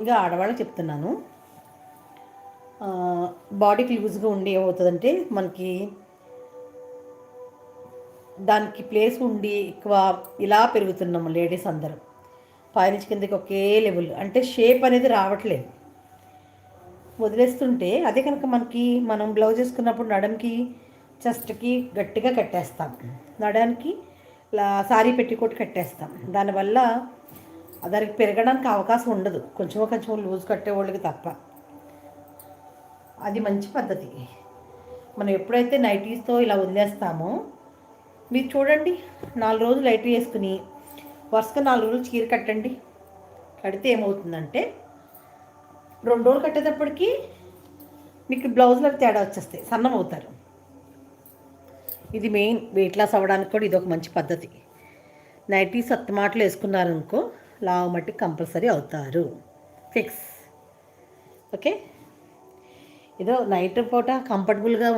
ఇంకా ఆడవాళ్ళకి చెప్తున్నాను. బాడీకి లూజ్గా ఉండి ఏమవుతుందంటే మనకి దానికి ప్లేస్ ఉండి ఎక్కువ ఇలా పెరుగుతున్నాము లేడీస్ అందరూ. పైనుంచి కిందకి ఒకే లెవెల్ అంటే షేప్ అనేది రావట్లేదు. వదిలేస్తుంటే అదే కనుక మనం బ్లౌజ్ వేసుకున్నప్పుడు నడంకి చెస్ట్కి గట్టిగా కట్టేస్తాం, నడానికి సారీ పెట్టికోట్ కట్టేస్తాం. దానివల్ల దానికి పెరగడానికి అవకాశం ఉండదు, కొంచెం కొంచెం లూజ్ కట్టేవాళ్ళకి తప్ప. అది మంచి పద్ధతి. మనం ఎప్పుడైతే నైటీస్తో ఇలా వదిలేస్తామో, మీరు చూడండి, 4 రోజులు నైటీ వేసుకుని వరుసగా 4 రోజులు చీర కట్టండి. కడితే ఏమవుతుందంటే 2 రోజులు కట్టేటప్పటికి మీకు బ్లౌజ్లకు తేడా వచ్చేస్తాయి, సన్నం అవుతారు. ఇది మెయిన్ వెయిట్ లాస్ అవ్వడానికి కూడా ఇది ఒక మంచి పద్ధతి. నైటీస్ మాటలు వేసుకున్నారనుకో లావు మట్టి కంపల్సరీ అవుతారు, ఫిక్స్. ఓకే, ఏదో నైట్ పూట కంఫర్టబుల్గా